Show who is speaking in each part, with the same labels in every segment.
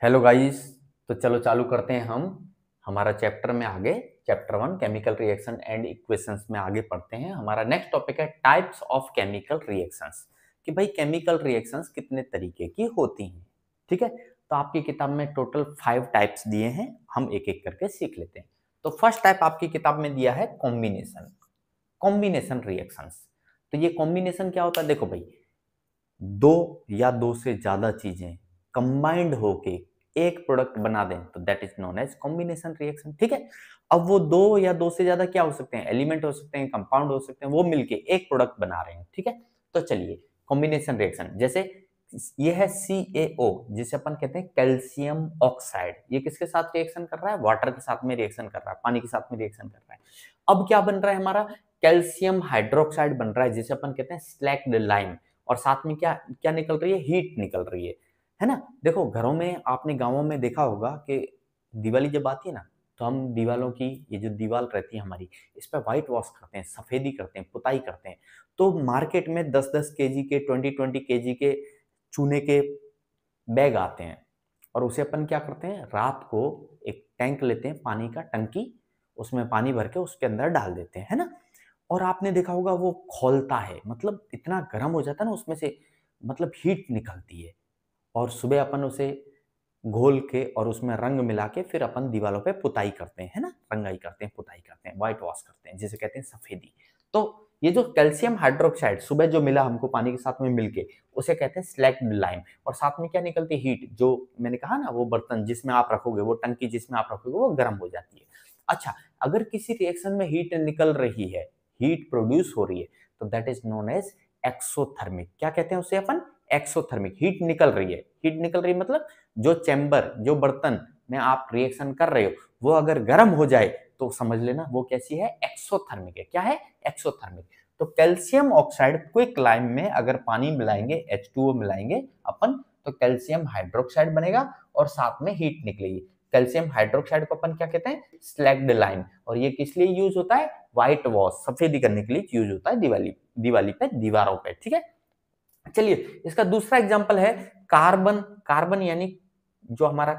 Speaker 1: Hello guys. तो चलो चालू करते हैं हम हमारा चैप्टर में आगे। Chapter 1 chemical reaction and equations में आगे पढ़ते हैं। हमारा नेक्स्ट टॉपिक है टाइप्स ऑफ केमिकल रिएक्शंस, कि भाई केमिकल रिएक्शंस कितने तरीके की होती हैं। ठीक है, तो आपकी किताब में टोटल 5 टाइप्स दिए हैं, हम एक एक करके सीख लेते हैं। तो फर्स्ट टाइप आपकी किताब में दिया है कॉम्बिनेशन। कॉम्बिनेशन रिएक्शंस, तो ये कॉम्बिनेशन क्या होता है? देखो भाई, दो या दो से ज्यादा चीजें कंबाइंड होके एक प्रोडक्ट बना दें तो that is known as combination reaction. ठीक है, अब वो दो या दो से ज्यादा क्या हो सकते हैं? एलिमेंट हो सकते हैं, कंपाउंड हो सकते हैं, वो मिलके एक प्रोडक्ट बना रहे हैं। ठीक है, तो चलिए कॉम्बिनेशन रिएक्शन, जैसे ये है CaO जिसे अपन कहते हैं कैल्शियम ऑक्साइड। ये किसके साथ रिएक्शन कर रहा है? वाटर के साथ में रिएक्शन कर रहा है, पानी के साथ में रिएक्शन कर रहा है। अब क्या बन रहा है हमारा? कैल्शियम हाइड्रोक्साइड बन रहा है जिसे अपन कहते हैं स्लैक्ड लाइम। और साथ में क्या क्या निकल रही है? हीट निकल रही है ना। देखो घरों में, आपने गांवों में देखा होगा कि दिवाली जब आती है ना, तो हम दीवालों की, ये जो दीवार रहती है हमारी, इस पर व्हाइट वॉश करते हैं, सफेदी करते हैं, पुताई करते हैं। तो मार्केट में 10-10 केजी के, 20-20 केजी के चूने के बैग आते हैं। और उसे अपन क्या करते हैं? रात को एक टैंक लेते हैं, पानी का टंकी, उसमें पानी भर के उसके अंदर डाल देते हैं, है ना। और आपने देखा होगा वो खौलता है, मतलब इतना गर्म हो जाता है ना उसमें से, मतलब हीट निकलती है। और सुबह अपन उसे घोल के और उसमें रंग मिला के फिर अपन दीवारों पे पुताई करते हैं, है ना, रंगाई करते हैं, पुताई करते हैं, व्हाइट वॉश करते हैं, जिसे कहते हैं सफेदी। तो ये जो कैल्शियम हाइड्रोक्साइड सुबह जो मिला हमको पानी के साथ में मिलके, उसे कहते हैं स्लैक्ड लाइम। और साथ में क्या निकलती है? हीट। जो मैंने कहा ना, वो बर्तन जिसमें आप रखोगे, वो टंकी जिसमें आप रखोगे, वो गर्म हो जाती है। अच्छा, अगर किसी रिएक्शन में हीट निकल रही है, हीट प्रोड्यूस हो रही है, तो that is known as exothermic. क्या कहते हैं उसे अपन? एक्सोथर्मिक। हीट निकल रही है, हीट निकल रही है मतलब जो चैम्बर, जो बर्तन में आप रिएक्शन कर रहे हो, वो अगर गर्म हो जाए तो समझ लेना वो कैसी है? एक्सोथर्मिक है। क्या है? एक्सोथर्मिक। तो कैल्शियम ऑक्साइड क्विक लाइम में अगर पानी मिलाएंगे, H2O मिलाएंगे अपन, तो कैल्शियम हाइड्रोक्साइड बनेगा और साथ में हीट निकलेगी। कैल्शियम हाइड्रोक्साइड को अपन क्या कहते हैं? Slagged lime. और ये किस लिए यूज होता है? व्हाइट वॉश, सफेदी करने के लिए यूज होता है दिवाली पे, दीवारों पे। ठीक है, चलिए इसका दूसरा एग्जांपल है कार्बन। कार्बन यानी जो हमारा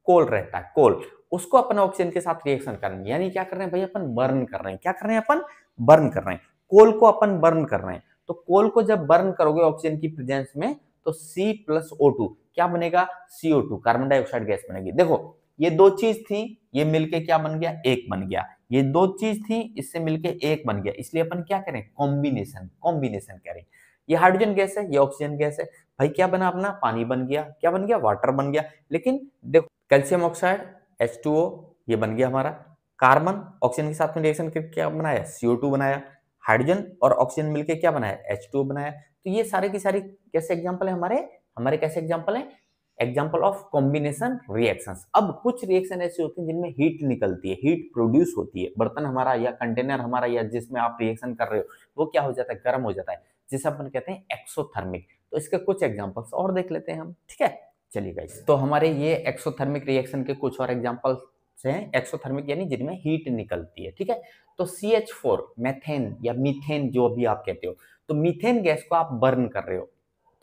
Speaker 1: कोल रहता है, कोल, उसको अपन ऑक्सीजन के साथ रिएक्शन करेंगे। यानी क्या कर रहे हैं भाई? अपन बर्न कर रहे हैं। क्या कर रहे हैं अपन? बर्न कर रहे हैं। कोल को अपन बर्न कर रहे हैं। तो कोल को जब बर्न करोगे ऑक्सीजन की प्रेजेंस में, तो C+O2 क्या बनेगा? CO2, कार्बन डाइऑक्साइड गैस बनेगी। देखो ये दो चीज थी, ये मिलके क्या बन गया? एक बन गया। ये दो चीज थी, इससे मिलके एक बन गया, इसलिए अपन क्या करें? कॉम्बिनेशन, कॉम्बिनेशन करें। ये हाइड्रोजन गैस है, ये ऑक्सीजन गैस है। भाई क्या बना अपना? पानी बन गया। क्या बन गया? वाटर बन गया। लेकिन देखो कैल्शियम ऑक्साइड H2O ये बन गया हमारा। कार्बन ऑक्सीजन के साथ में रिएक्शन करके क्या बनाया? CO2 बनाया। हाइड्रोजन और ऑक्सीजन मिलकर क्या बनाया? H2O बनाया। तो ये सारे की सारी कैसे एग्जांपल है हमारे? हमारे कैसे एग्जांपल है? Example of combination reactions. अब कुछ रिएक्शन ऐसी होती है जिनमें हीट निकलती है, हीट प्रोड्यूस होती है। बर्तन हमारा या कंटेनर हमारा या जिसमें आप रिएक्शन कर रहे हो, वो क्या हो जाता है? गर्म हो जाता है, जिसे अपन कहते हैं एक्सोथर्मिक। तो इसके कुछ एग्जांपल्स और देख लेते हैं हम। ठीक है, चलिए गाइस, तो हमारे ये एक्सोथर्मिक रिएक्शन के कुछ और एग्जांपल्स हैं। एक्सोथर्मिक यानी जिनमें हीट निकलती है। ठीक है, तो CH4 मैथेन या मीथेन जो भी आप कहते हो, तो मीथेन गैस को आप बर्न कर रहे हो।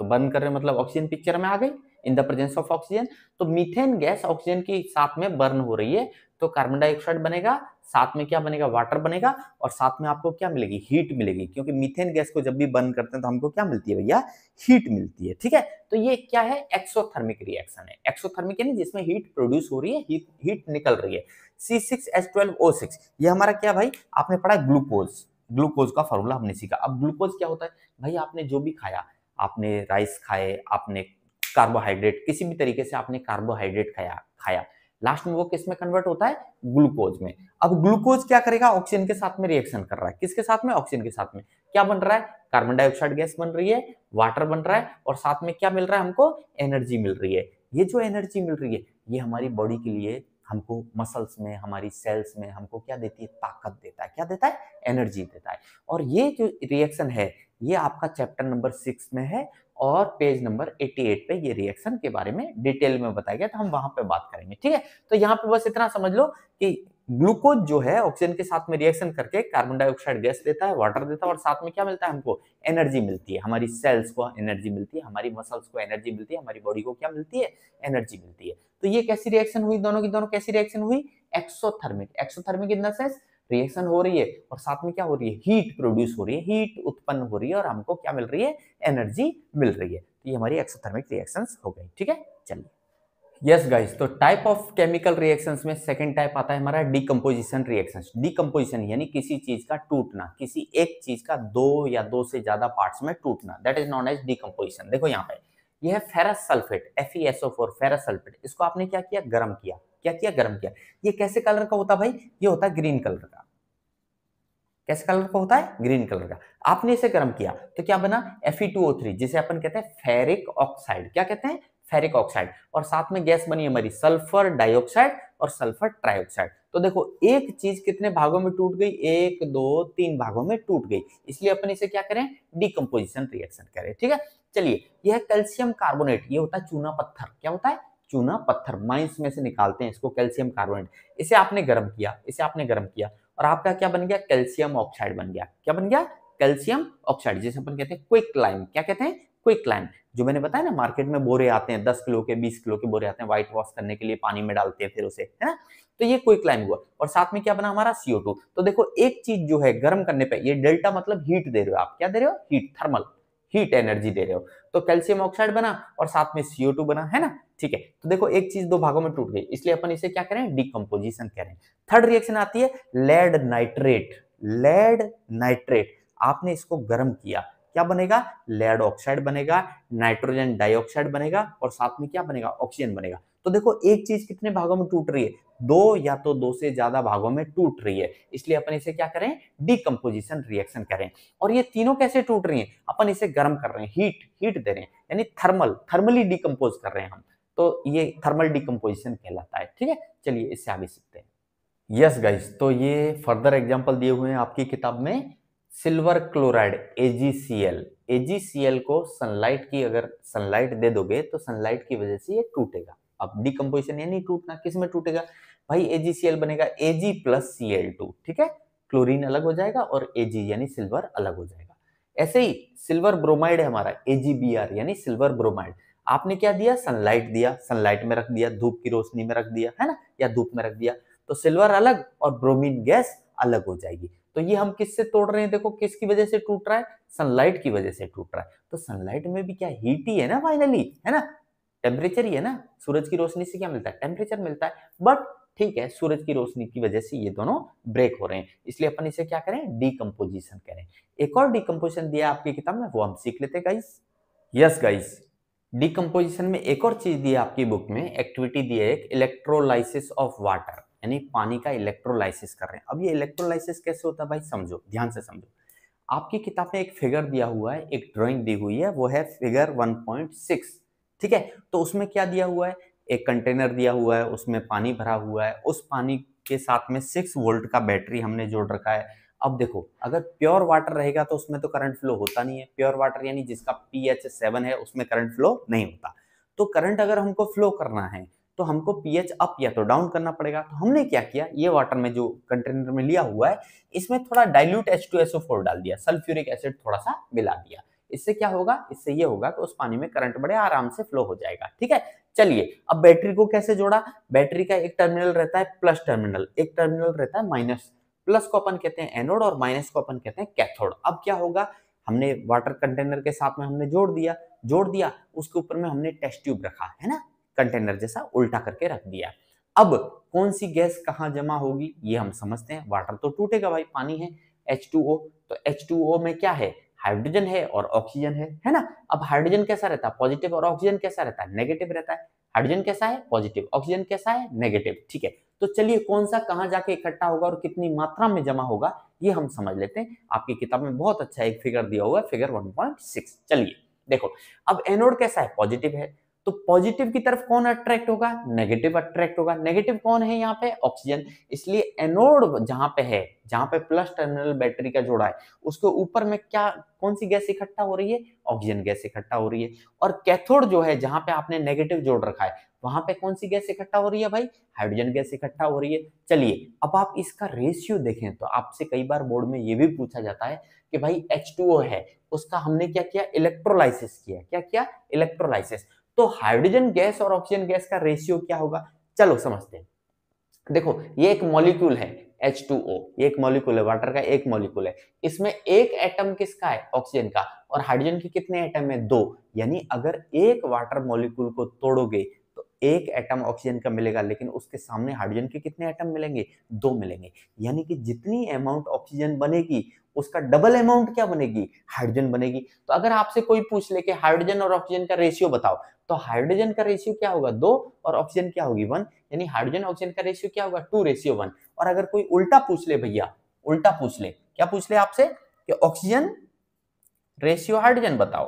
Speaker 1: तो बर्न कर रहे हो मतलब ऑक्सीजन पिक्चर में आ गई, in the presence of oxygen. तो मीथेन गैस ऑक्सीजन के साथ में बर्न हो रही है, तो कार्बन डाइऑक्साइड बनेगा, साथ में क्या बनेगा? वाटर बनेगा। और साथ में आपको क्या मिलेगी? हीट मिलेगी, क्योंकि मीथेन गैस को जब भी बर्न करते हैं तो हमको क्या मिलती है भैया? हीट मिलती है। ठीक है, तो ये क्या है? एक्सोथर्मिक रिएक्शन है। एक्सोथर्मिक यानी जिसमें हीट प्रोड्यूस हो रही है, हीट निकल रही है। C6H12O6 ये हमारा क्या भाई? आपने पढ़ा ग्लूकोज, ग्लूकोज का फॉर्मूला हमने सीखा। अब ग्लूकोज क्या होता है भाई? आपने जो भी खाया, आपने राइस खाए, आपने कार्बोहाइड्रेट, किसी भी तरीके से आपने कार्बोहाइड्रेट खाया खाया लास्ट में वो किस में कन्वर्ट होता है? ग्लूकोज में। अब ग्लूकोज क्या करेगा? ऑक्सीजन के साथ में रिएक्शन कर रहा है। किसके साथ में? ऑक्सीजन के साथ में। क्या बन रहा है? कार्बन डाइऑक्साइड गैस बन रही है, वाटर बन रहा है, और साथ में क्या मिल रहा है हमको? एनर्जी मिल रही है। ये जो एनर्जी मिल रही है, ये हमारी बॉडी के लिए, हमको मसल्स में, हमारी सेल्स में हमको क्या देती है? ताकत देता है। क्या देता है? एनर्जी देता है। और ये जो रिएक्शन है, ये आपका चैप्टर नंबर 6 में है, और पेज नंबर 88 पे ये रिएक्शन के बारे में डिटेल में बताया गया, तो हम वहां पे बात करेंगे। ठीक है, तो यहाँ पे बस इतना समझ लो कि ग्लूकोज जो है ऑक्सीजन के साथ में रिएक्शन करके कार्बन डाइऑक्साइड गैस देता है, वाटर देता है, और साथ में क्या मिलता है हमको? एनर्जी मिलती है। हमारी सेल्स को एनर्जी मिलती है, हमारी मसल्स को एनर्जी मिलती है, हमारी बॉडी को क्या मिलती है? एनर्जी मिलती है। तो ये कैसी रिएक्शन हुई, दोनों की दोनों कैसी रिएक्शन हुई, exothermic. Exothermic in the sense reaction हो रही है और साथ में क्या हो रही है, हीट प्रोड्यूस हो रही है, हीट उत्पन्न हो रही है और हमको क्या मिल रही है, एनर्जी मिल रही है। तो ये हमारी एक्सोथर्मिक रिएक्शंस हो गई। ठीक है, चलिए। यस गाइस, तो टाइप ऑफ केमिकल रिएक्शंस में सेकंड टाइप आता है हमारा डिकम्पोजिशन रिएक्शंस। डिकम्पोजिशन यानी किसी चीज का टूटना, किसी एक चीज का दो या दो से ज्यादा पार्ट्स में टूटना, that is known as decomposition. देखो यहाँ पे यह है ferrous sulphate, FeSO4 ferrous sulphate. इसको आपने क्या किया, गर्म किया। क्या किया, गर्म किया। ये कैसे कलर का होता है भाई, ये होता है ग्रीन कलर का। कैसे कलर का होता है, ग्रीन कलर का। आपने इसे गर्म किया तो क्या बना, Fe2O3, जिसे अपन कहते हैं फेरिक ऑक्साइड। क्या कहते हैं, फेरिक ऑक्साइड। और साथ में गैस बनी हमारी सल्फर डाइऑक्साइड और सल्फर ट्राइऑक्साइड। तो देखो एक चीज कितने भागों में टूट गई, 1 2 3 भागों में टूट गई, इसलिए अपन इसे क्या करें, डिकम्पोजिशन रिएक्शन करें। ठीक है, चलिए। यह कैल्शियम कार्बोनेट, ये होता है चूना पत्थर। क्या होता है, चूना पत्थर। माइंस में से निकालते हैं इसको, कैल्शियम कार्बोनेट। इसे आपने गर्म किया, इसे आपने गर्म किया और आपका क्या बन गया, कैल्शियम ऑक्साइड बन गया। क्या बन गया, कैल्शियम ऑक्साइड, जिसे अपन कहते हैं क्विक लाइम। क्या कहते हैं, क्विक लाइम। जो मैंने बताया ना, मार्केट में बोरे आते हैं, 10 किलो के 20 किलो के बोरे आते हैं, व्हाइट वॉश करने के लिए पानी में डालते हैं फिर उसे, है ना। तो ये क्विक लाइम हुआ और साथ में क्या बना हमारा CO2। तो देखो एक चीज जो है गर्म करने पे, ये डेल्टा मतलब हीट दे रहे हो आप। क्या दे रहे हो, हीट, थर्मल हीट एनर्जी दे रहे हो। तो कैल्शियम ऑक्साइड बना और साथ में CO2 बना, है ना। ठीक है, तो देखो एक चीज दो भागों में टूट गई, इसलिए अपन इसे क्या करें, डिकम्पोजिशन करें। थर्ड रिएक्शन आती है लेड नाइट्रेट। लेड नाइट्रेट, आपने इसको गर्म किया, क्या बनेगा, लेड ऑक्साइड बनेगा, नाइट्रोजन डाइऑक्साइड बनेगा और साथ में क्या बनेगा, ऑक्सीजन बनेगा। तो देखो एक चीज कितने भागों में टूट रही है, दो या तो दो से ज्यादा भागों में टूट रही है, इसलिए अपन इसे क्या करें, डिकम्पोजिशन रिएक्शन करें। और ये तीनों कैसे टूट रही हैं, अपन इसे गर्म कर रहे हैं, हीट दे रहे हैं, यानी थर्मली डिकम्पोज कर रहे हैं हम। तो ये थर्मल डिकम्पोजिशन कहलाता है। ठीक है, चलिए इससे आगे सीखते हैं। यस गाइस, तो ये फर्दर एग्जांपल दिए हुए हैं आपकी किताब में। सिल्वर क्लोराइड AgCl, AgCl को सनलाइट की, अगर सनलाइट दे दोगे तो सनलाइट की वजह से ये टूटेगा। अब डिकम्पोजिशन यानी टूटना, किस में टूटेगा भाई, AgCl बनेगा Ag + Cl2। ठीक है, क्लोरीन अलग हो जाएगा और Ag यानी सिल्वर अलग हो जाएगा। ऐसे ही सिल्वर ब्रोमाइड है हमारा, AgBr यानी सिल्वर ब्रोमाइड। आपने क्या दिया, सनलाइट दिया, सनलाइट में रख दिया, धूप की रोशनी में रख दिया, है ना, या धूप में रख दिया, तो सिल्वर अलग और ब्रोमीन गैस अलग हो जाएगी। तो ये हम किससे तोड़ रहे हैं, देखो किसकी वजह से टूट रहा है, सनलाइट की वजह से टूट रहा है। तो सनलाइट में भी क्या हीट ही है ना फाइनली, है ना, टेम्परेचर ही है ना। सूरज की रोशनी से क्या मिलता है, टेम्परेचर मिलता है। बट ठीक है, सूरज की रोशनी की वजह से ये दोनों ब्रेक हो रहे हैं, इसलिए अपन इसे क्या करें, डिकम्पोजिशन करें। एक और डिकम्पोजिशन दिया आपकी किताब में, वो हम सीख लेते गाइस। यस गाइस, डिकम्पोजिशन में एक और चीज दी है आपकी बुक में, एक्टिविटी दी है एक, इलेक्ट्रोलाइसिस ऑफ वाटर, यानी पानी का इलेक्ट्रोलाइसिस कर रहे हैं। अब ये इलेक्ट्रोलाइसिस कैसे होता है भाई, समझो, ध्यान से समझो। आपकी किताब में एक फिगर दिया हुआ है, एक ड्राइंग दी हुई है, वो है फिगर 1.6। ठीक है, तो उसमें क्या दिया हुआ है, एक कंटेनर दिया हुआ है, उसमें पानी भरा हुआ है, उस पानी के साथ में 6 वोल्ट का बैटरी हमने जोड़ रखा है। अब देखो अगर प्योर वाटर रहेगा तो उसमें तो करंट फ्लो होता नहीं है। प्योर वाटर यानी जिसका pH 7 है, उसमें करंट फ्लो नहीं होता। तो करंट अगर हमको फ्लो करना है तो हमको pH अप या तो डाउन करना पड़ेगा। तो हमने क्या किया, ये वाटर में जो कंटेनर में लिया हुआ है, इसमें थोड़ा डाइल्यूट H2SO4 डाल दिया, सल्फ्यूरिक एसिड थोड़ा सा मिला दिया। इससे क्या होगा, इससे ये होगा कि उस पानी में करंट बड़े आराम से फ्लो हो जाएगा। ठीक है, चलिए। अब बैटरी को कैसे जोड़ा, बैटरी का एक टर्मिनल रहता है प्लस टर्मिनल, एक टर्मिनल रहता है माइनस। प्लस को अपन कहते हैं एनोड और माइनस को अपन कहते हैं कैथोड। अब क्या होगा, हमने वाटर कंटेनर के साथ में हमने जोड़ दिया, उसके ऊपर में हमने टेस्ट ट्यूब रखा, है ना, कंटेनर जैसा उल्टा करके रख दिया। अब कौन सी गैस कहाँ जमा होगी ये हम समझते हैं। वाटर तो टूटेगा भाई, पानी है, H2O, तो H2O में क्या है, हाइड्रोजन है और ऑक्सीजन है ना। अब हाइड्रोजन कैसा रहता है, पॉजिटिव, और ऑक्सीजन कैसा रहता है, नेगेटिव रहता है। हाइड्रोजन कैसा है, पॉजिटिव, ऑक्सीजन कैसा है, नेगेटिव। ठीक है, तो चलिए कौन सा कहां जाके इकट्ठा होगा और कितनी मात्रा में जमा होगा ये हम समझ लेते हैं। आपकी किताब में बहुत अच्छा एक फिगर दिया हुआ है, फिगर 1.6। चलिए देखो, अब एनोड कैसा है, पॉजिटिव है, तो पॉजिटिव की तरफ कौन अट्रैक्ट होगा, नेगेटिव अट्रैक्ट होगा। नेगेटिव कौन है यहाँ पे, ऑक्सीजन। इसलिए एनोड जहां पे है, जहां पे प्लस टर्मिनल बैटरी का जोड़ा है, उसके ऊपर में क्या, कौन सी गैस इकट्ठा हो रही है, ऑक्सीजन गैस इकट्ठा हो रही है। और कैथोड जो है, जहां पे आपने नेगेटिव जोड़ रखा है, वहां पे कौन सी गैस इकट्ठा हो रही है भाई, हाइड्रोजन गैस इकट्ठा हो रही है। चलिए अब आप इसका रेशियो देखें तो आपसे कई बार बोर्ड में ये भी पूछा जाता है कि भाई H2O है, उसका हमने क्या किया, इलेक्ट्रोलाइसिस किया। क्या किया, इलेक्ट्रोलाइसिस। तो हाइड्रोजन गैस और ऑक्सीजन गैस का रेशियो क्या होगा, चलो समझते हैं। देखो ये एक मॉलिक्यूल है H2O, ये एक मॉलिक्यूल है, वाटर का एक मॉलिक्यूल है, इसमें एक एटम किसका है, ऑक्सीजन का, और हाइड्रोजन के कितने एटम है, 2। यानी अगर एक वाटर मॉलिक्यूल को तोड़ोगे तो एक एटम ऑक्सीजन का मिलेगा, लेकिन उसके सामने हाइड्रोजन के कितने एटम मिलेंगे, 2 मिलेंगे। यानी कि जितनी अमाउंट ऑक्सीजन बनेगी उसका डबल अमाउंट क्या बनेगी, हाइड्रोजन बनेगी। तो अगर आपसे कोई पूछ ले कि हाइड्रोजन और ऑक्सीजन का रेशियो बताओ, तो हाइड्रोजन का रेशियो क्या होगा, 2, और ऑक्सीजन क्या होगी, 1। यानी हाइड्रोजन ऑक्सीजन का रेशियो क्या होगा, 2:1। और अगर कोई उल्टा पूछ ले भैया, उल्टा पूछ ले, क्या पूछ ले आपसे कि ऑक्सीजन रेशियो हाइड्रोजन बताओ,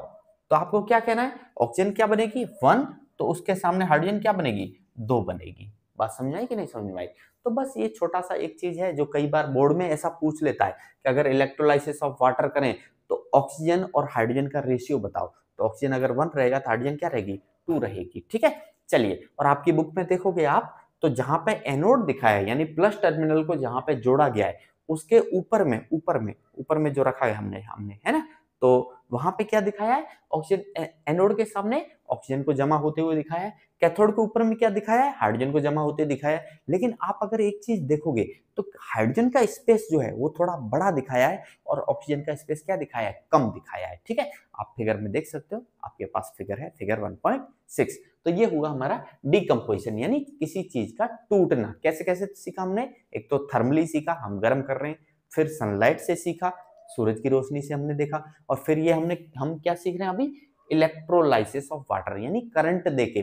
Speaker 1: तो आपको क्या कहना है, ऑक्सीजन क्या बनेगी, 1, तो उसके सामने हाइड्रोजन क्या बनेगी, 2 बनेगी। बात समझ आई कि नहीं समझ में आई। तो बस ये छोटा सा एक चीज है जो कई बार बोर्ड में ऐसा पूछ लेता है कि अगर इलेक्ट्रोलाइसिस ऑफ वाटर करें तो ऑक्सीजन और हाइड्रोजन का रेशियो बताओ, तो ऑक्सीजन अगर 1 रहेगा तो हाइड्रोजन क्या रहेगी, 2 रहेगी। ठीक है, चलिए, और आपकी बुक में देखोगे आप, तो जहां पे एनोड दिखाया है यानी प्लस टर्मिनल को जहां पे जोड़ा गया है उसके ऊपर में जो रखा है हमने हमने है ना, तो वहां पे क्या दिखाया है, ऑक्सीजन एनोड के सामने ऑक्सीजन को जमा होते हुए दिखाया है, कैथोड के ऊपर में क्या दिखाया है, हाइड्रोजन को जमा होते दिखाया है। लेकिन आप अगर एक चीज देखोगे तो हाइड्रोजन का स्पेस जो है वो थोड़ा बड़ा दिखाया है और ऑक्सीजन का स्पेस क्या दिखाया है, कम दिखाया है। ठीक है, आप फिगर में देख सकते हो, आपके पास फिगर है, फिगर 1.6। तो ये हुआ हमारा डिकम्पोजिशन, यानी किसी चीज का टूटना। कैसे कैसे सीखा हमने, एक तो थर्मली सीखा, हम गर्म कर रहे हैं, फिर सनलाइट से सीखा, सूरज की रोशनी से हमने देखा, और फिर ये हम क्या सीख रहे हैं अभी, इलेक्ट्रोलाइसिस ऑफ वाटर, यानी करंट देके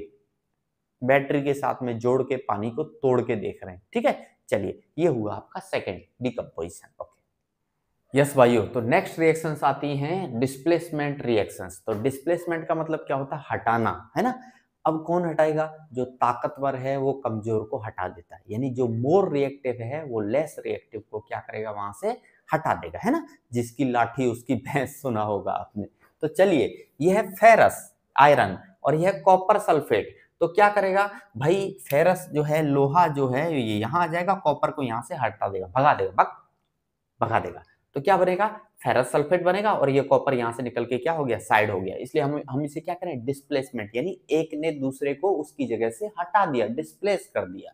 Speaker 1: बैटरी के साथ में जोड़ के पानी को तोड़ के देख रहे हैं। ठीक है, चलिए, ये हुआ आपका सेकंड डिकम्पोजिशन। ओके, यस भाइयों, तो नेक्स्ट रिएक्शंस आती हैं डिस्प्लेसमेंट रिएक्शंस। तो डिस्प्लेसमेंट का मतलब क्या होता है, हटाना, है ना। अब कौन हटाएगा, जो ताकतवर है वो कमजोर को हटा देता है, यानी जो मोर रिएक्टिव है वो लेस रिएक्टिव को क्या करेगा, वहां से हटा देगा, है ना। जिसकी लाठी उसकी भैंस, सुना होगा आपने। तो चलिए, यह है फेरस आयरन और यह है कॉपर सल्फेट। तो क्या करेगा भाई, फेरस जो है, लोहा जो है, ये यहां आ जाएगा, कॉपर को यहां से हटा देगा, भगा देगा, भगा देगा। तो क्या बनेगा, फेरस सल्फेट बनेगा, और ये कॉपर यहां से निकल के क्या हो गया, साइड हो गया। इसलिए हम इसे क्या करें, डिस्प्लेसमेंट, यानी एक ने दूसरे को उसकी जगह से हटा दिया, डिस्प्लेस कर दिया।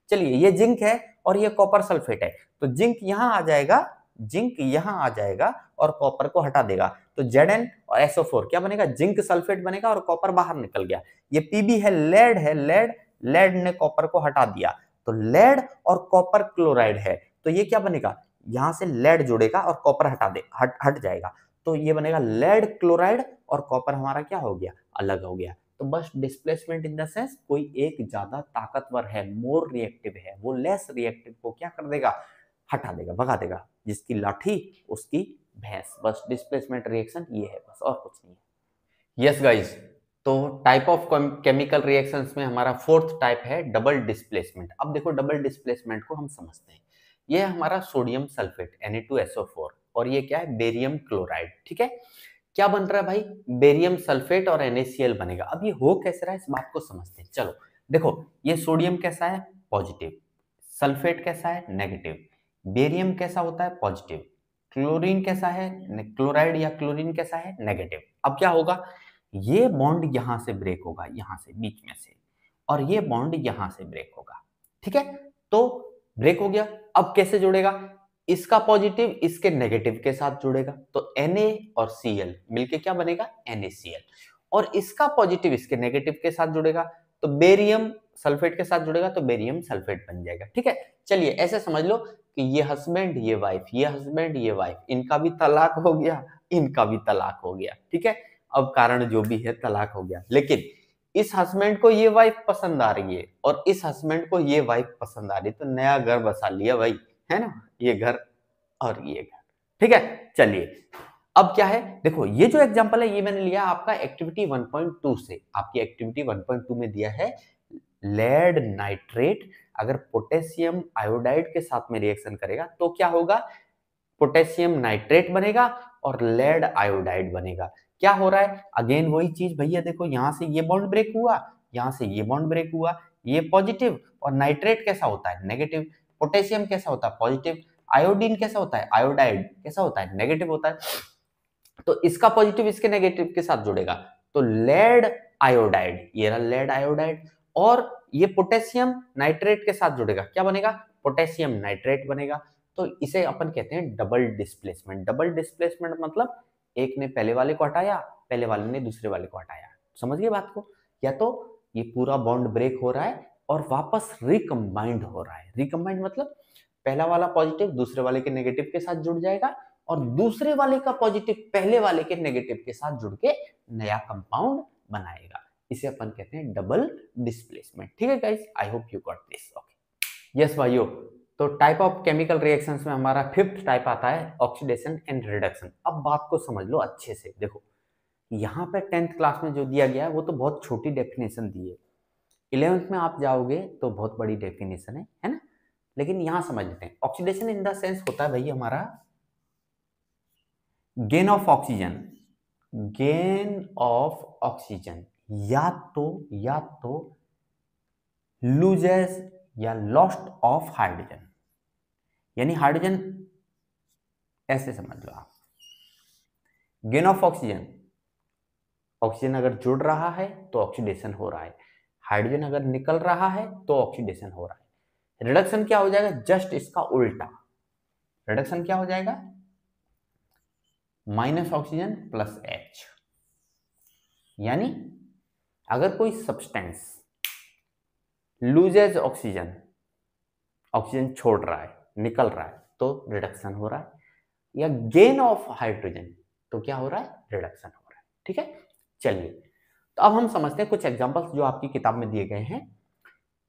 Speaker 1: चलिए, ये जिंक है और ये कॉपर सल्फेट है, तो जिंक यहां आ जाएगा, जिंक यहां आ जाएगा और कॉपर को हटा देगा। तो Zn और SO4 क्या बनेगा, जिंक सल्फेट बनेगा और कॉपर बाहर निकल गया। ये Pb है, लेड, लेड ने कॉपर को हटा दिया, तो लेड और कॉपर क्लोराइड है, तो ये क्या बनेगा, यहां से लेड जुड़ेगा और कॉपर हट जाएगा, तो ये बनेगा लेड क्लोराइड, और कॉपर हमारा क्या हो गया, अलग हो गया। तो बस डिस्प्लेसमेंट इन द सेंस, कोई एक ज्यादा ताकतवर है, मोर रिएक्टिव है, वो लेस रिएक्टिव को क्या कर देगा, हटा देगा, भगा देगा, जिसकी लाठी उसकी भैंस। बस डिस्प्लेसमेंट रिएक्शन ये है, बस और कुछ नहीं है। यस गाइस, तो टाइप ऑफ केमिकल रिएक्शंस में हमारा फोर्थ टाइप है डबल डिस्प्लेसमेंट। अब देखो, डबल डिस्प्लेसमेंट को हम समझते हैं। ये है हमारा सोडियम सल्फेट Na2SO4, और ये क्या है, बेरियम क्लोराइड। ठीक है, क्या बन रहा है भाई, बेरियम सल्फेट और NaCl बनेगा। अब ये हो कैसे रहा है, इस बात को समझते हैं। चलो देखो, ये सोडियम कैसा है, पॉजिटिव, सल्फेट कैसा है, नेगेटिव, बेरियम कैसा होता है, पॉजिटिव, क्लोरीन कैसा है, क्लोराइड या क्लोरीन कैसा है, नेगेटिव। अब क्या होगा, ये बॉन्ड यहां से ब्रेक होगा, यहां से बीच में से, और ये बॉन्ड यहां से ब्रेक होगा। ठीक है, तो ब्रेक हो गया। अब कैसे जुड़ेगा, इसका पॉजिटिव इसके नेगेटिव के साथ जुड़ेगा, तो Na और Cl मिलके क्या बनेगा, NaCl, और इसका पॉजिटिव इसके नेगेटिव के साथ जुड़ेगा, तो बेरियम सल्फेट के साथ जुड़ेगा, तो बेरियम सल्फेट बन जाएगा। ठीक है, चलिए ऐसे समझ लो कि ये हस्बैंड ये वाइफ, ये हस्बैंड ये वाइफ, इनका भी तलाक हो गया, इनका भी तलाक हो गया। ठीक है, अब कारण जो भी है, तलाक हो गया, लेकिन इस हस्बैंड को ये वाइफ पसंद आ रही है और इस हस्बैंड को ये वाइफ पसंद आ रही है, तो नया घर बसा लिया भाई, है ना, ये घर और ये घर। ठीक है, चलिए अब क्या है, देखो ये जो एग्जांपल है ये मैंने लिया आपका एक्टिविटी 1.2 से। आपकी एक्टिविटी 1.2 में दिया है लेड नाइट्रेट अगर पोटेशियम आयोडाइड के साथ में रिएक्शन करेगा तो क्या होगा, पोटेशियम नाइट्रेट बनेगा और लेड आयोडाइड बनेगा। क्या हो रहा है, अगेन वही चीज भैया, देखो यहां से ये बॉन्ड ब्रेक हुआ, यहां से ये बॉन्ड ब्रेक हुआ, ये पॉजिटिव, और नाइट्रेट कैसा होता है, नेगेटिव, पोटेशियम कैसा होता है, पॉजिटिव, आयोडीन कैसा होता है, आयोडाइड कैसा होता है, नेगेटिव होता है। तो इसका पॉजिटिव इसके नेगेटिव के साथ जुड़ेगा, तो लेड आयोडाइड, ये रहा लेड आयोडाइड, और ये पोटेशियम नाइट्रेट के साथ जुड़ेगा, क्या बनेगा, पोटेशियम नाइट्रेट बनेगा। तो इसे अपन कहते हैं डबल डिस्प्लेसमेंट। डबल डिस्प्लेसमेंट मतलब एक ने पहले वाले को हटाया, पहले वाले ने दूसरे वाले को हटाया। समझ गए बात को? या तो ये पूरा बॉन्ड ब्रेक हो रहा है और वापस रिकम्बाइंड हो रहा है। रिकम्बाइंड मतलब पहला वाला पॉजिटिव दूसरे वाले के नेगेटिव के साथ जुड़ जाएगा और दूसरे वाले का पॉजिटिव पहले वाले के नेगेटिव के साथ जुड़ के नया कंपाउंड बनाएगा। इसे अपन कहते हैं डबल डिस्प्लेसमेंट। ठीक है guys, I hope you got this. Okay, yes भाइयों, तो टाइप ऑफ केमिकल रिएक्शंस में हमारा 5th टाइप आता है ऑक्सीडेशन एंड रिडक्शन। अब बात को समझ लो अच्छे से। देखो यहाँ पे 10th क्लास में जो दिया गया है वो तो बहुत छोटी डेफिनेशन दी है, 11th में आप जाओगे तो बहुत बड़ी डेफिनेशन है ना। लेकिन यहाँ समझ लेते हैं। ऑक्सीडेशन इन द सेंस होता है भाई हमारा gain of oxygen, gain of oxygen, या तो लूजेस या लॉस्ट ऑफ हाइड्रोजन। यानी हाइड्रोजन ऐसे समझ लो आप, गेन ऑफ ऑक्सीजन, ऑक्सीजन अगर जुड़ रहा है तो ऑक्सीडेशन हो रहा है, हाइड्रोजन अगर निकल रहा है तो ऑक्सीडेशन हो रहा है। रिडक्शन क्या हो जाएगा, जस्ट इसका उल्टा। रिडक्शन क्या हो जाएगा, माइनस ऑक्सीजन प्लस H। यानी अगर कोई सब्सटेंस लूजेज ऑक्सीजन, ऑक्सीजन छोड़ रहा है, निकल रहा है, तो रिडक्शन हो रहा है, या गेन ऑफ हाइड्रोजन तो क्या हो रहा है, रिडक्शन हो रहा है। ठीक है, चलिए तो अब हम समझते हैं कुछ एग्जांपल्स जो आपकी किताब में दिए गए हैं।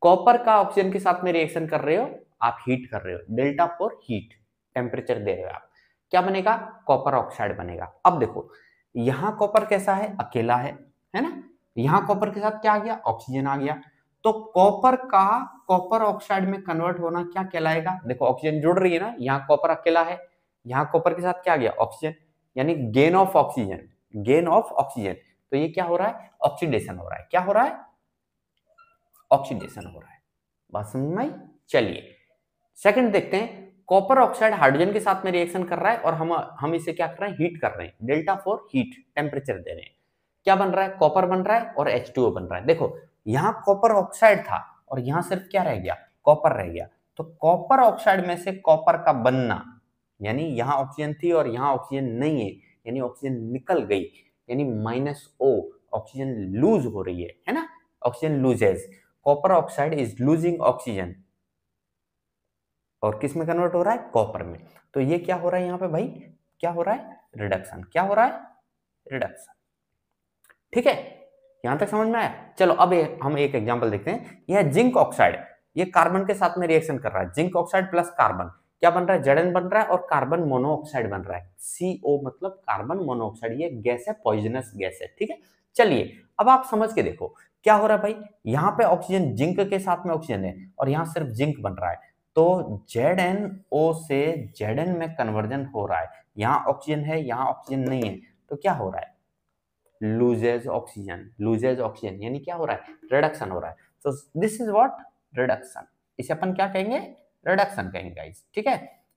Speaker 1: कॉपर का ऑक्सीजन के साथ में रिएक्शन कर रहे हो, आप हीट कर रहे हो, डेल्टा फॉर हीट, टेम्परेचर दे रहे हो आप, क्या बनेगा, कॉपर ऑक्साइड बनेगा। अब देखो यहां कॉपर कैसा है, अकेला है ना। यहां कॉपर के साथ क्या आ गया, ऑक्सीजन आ गया। तो कॉपर का कॉपर ऑक्साइड में कन्वर्ट होना क्या कहलाएगा, देखो ऑक्सीजन जुड़ रही है ना, यहाँ कॉपर अकेला है, यहाँ कॉपर के साथ क्या आ गया, ऑक्सीजन, यानी gain of oxygen, gain of oxygen. तो ये क्या हो रहा है, ऑक्सीडेशन हो रहा है। क्या हो रहा है, ऑक्सीडेशन हो रहा है। बात समझ में आई? चलिए सेकंड देखते हैं। कॉपर ऑक्साइड हाइड्रोजन के साथ में रिएक्शन कर रहा है और हम इसे क्या कर रहे हैं, हीट कर रहे हैं, डेल्टा फॉर हीट, टेम्परेचर दे रहे हैं। क्या बन रहा है, कॉपर बन रहा है और H2O बन रहा है। देखो यहाँ कॉपर ऑक्साइड था और यहाँ सिर्फ क्या रह गया, कॉपर रह गया। तो कॉपर ऑक्साइड में से कॉपर का बनना, यानी यहाँ ऑक्सीजन थी और यहाँ ऑक्सीजन नहीं है, यानी ऑक्सीजन निकल गई, यानी -O, ऑक्सीजन लूज हो रही है ना, oxygen loses, copper oxide is losing oxygen, और किस में कन्वर्ट हो रहा है, कॉपर में। तो ये क्या हो रहा है यहाँ पे भाई, क्या हो रहा है, रिडक्शन। क्या हो रहा है, रिडक्शन। ठीक है, यहां तक समझ में आया। चलो अब हम एक एग्जांपल देखते हैं। यह जिंक ऑक्साइड, ये कार्बन के साथ में रिएक्शन कर रहा है, जिंक ऑक्साइड प्लस कार्बन, क्या बन रहा है, Zn बन रहा है और कार्बन मोनोऑक्साइड बन रहा है, CO मतलब कार्बन मोनोऑक्साइड। ये गैस है, पॉइजनस गैस है। ठीक है, चलिए अब आप समझ के देखो क्या हो रहा है भाई। यहाँ पे ऑक्सीजन, जिंक के साथ में ऑक्सीजन है और यहाँ सिर्फ जिंक बन रहा है, तो ZnO से Zn में कन्वर्जन हो रहा है। यहाँ ऑक्सीजन है, यहाँ ऑक्सीजन नहीं है, तो क्या हो रहा है, लूजेज ऑक्सीजन, लूजेज ऑक्सीजन, यानी क्या हो रहा है, रिडक्शन हो रहा है। So this is what, reduction. इसे अपन क्या कहेंगे, रिडक्शन कहेंगे गाइस। ठीक है,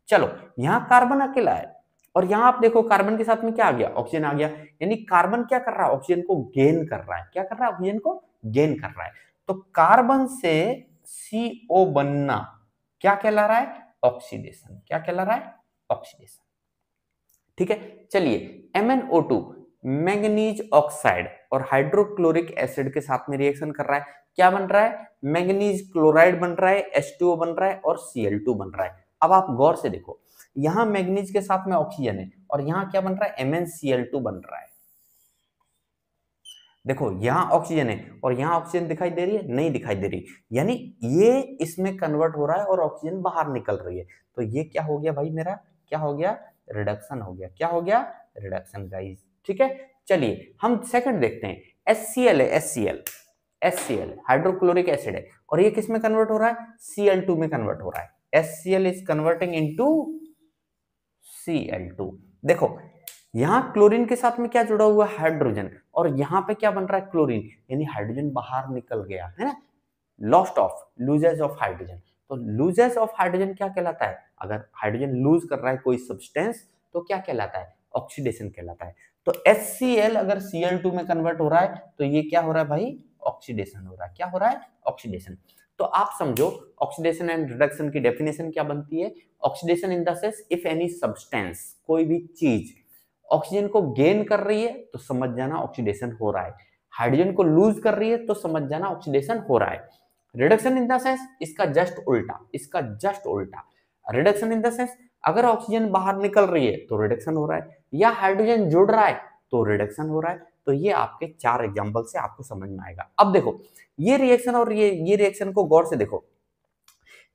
Speaker 1: चलो यहाँ कार्बन अकेला है और यहाँ आप देखो कार्बन के साथ में क्या आ गया, ऑक्सीजन आ गया, यानी कार्बन क्या कर रहा है, ऑक्सीजन को गेन कर रहा है। क्या कर रहा है, ऑक्सीजन को गेन कर रहा है। तो कार्बन से CO बनना क्या कहला रहा है, ऑक्सीडेशन। क्या कहला रहा है, ऑक्सीडेशन। ठीक है, चलिए MnO2, मैंगनीज ऑक्साइड और हाइड्रोक्लोरिक एसिड के साथ में रिएक्शन कर रहा है, क्या बन रहा है, मैंगनीज क्लोराइड बन रहा है, H2O बन रहा है और Cl2 बन रहा है। अब आप गौर से देखो, यहां मैंगनीज के साथ में ऑक्सीजन है और यहां क्या बन रहा है, MnCl2 बन रहा है। देखो यहां ऑक्सीजन है और यहां ऑक्सीजन दिखाई दे रही है, नहीं दिखाई दे रही, यानी ये इसमें कन्वर्ट हो रहा है और ऑक्सीजन बाहर निकल रही है। तो ये क्या हो गया भाई, मेरा क्या हो गया, रिडक्शन हो गया। क्या हो गया, रिडक्शन गाइस। ठीक है, चलिए हम सेकंड देखते हैं। HCl है, HCl हाइड्रोक्लोरिक एसिड है और ये किस में कन्वर्ट हो रहा है, Cl2 में कन्वर्ट हो रहा है। HCl is converting into Cl2। देखो यहां क्लोरीन के साथ में क्या जुड़ा हुआ है, हाइड्रोजन, और यहां पे क्या बन रहा है, क्लोरीन, यानी हाइड्रोजन बाहर निकल गया है ना, lost of, loses of hydrogen. तो लूजेस ऑफ हाइड्रोजन क्या कहलाता है, अगर हाइड्रोजन लूज कर रहा है कोई सब्सटेंस तो क्या कहलाता है, ऑक्सीडेशन कहलाता है। तो HCl अगर Cl2 में कन्वर्ट हो रहा है तो ये क्या हो रहा है भाई, ऑक्सीडेशन हो रहा है। क्या हो रहा है, ऑक्सीडेशन। तो आप समझो ऑक्सीडेशन एंड रिडक्शन की डेफिनेशन क्या बनती है। Oxidation in the sense if any substance, कोई भी चीज ऑक्सीजन को गेन कर रही है तो समझ जाना ऑक्सीडेशन हो रहा है, हाइड्रोजन को लूज कर रही है तो समझ जाना ऑक्सीडेशन हो रहा है। रिडक्शन इन द सेंस इसका जस्ट उल्टा, इसका जस्ट उल्टा। रिडक्शन इन द सेंस अगर ऑक्सीजन बाहर निकल रही है तो रिडक्शन हो रहा है, या हाइड्रोजन जुड़ रहा है तो रिडक्शन हो रहा है। तो ये आपके 4 एग्जांपल से आपको समझ में आएगा। अब देखो ये रिएक्शन और ये रिएक्शन को गौर से देखो,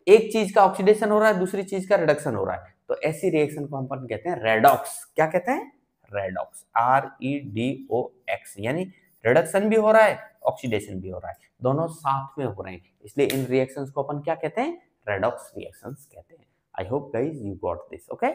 Speaker 1: एक चीज का ऑक्सीडेशन हो रहा है, दूसरी चीज का रिडक्शन हो रहा है, तो ऐसी रिएक्शन को हम कहते हैं रेडॉक्स। क्या कहते हैं, रेडॉक्स, REDOX। यानी रिडक्शन भी हो रहा है, ऑक्सीडेशन भी हो रहा है, दोनों साथ में हो रहे हैं, इसलिए इन रिएक्शंस को अपन क्या कहते हैं, रेडॉक्स रिएक्शंस कहते हैं। I hope guys you got this, okay.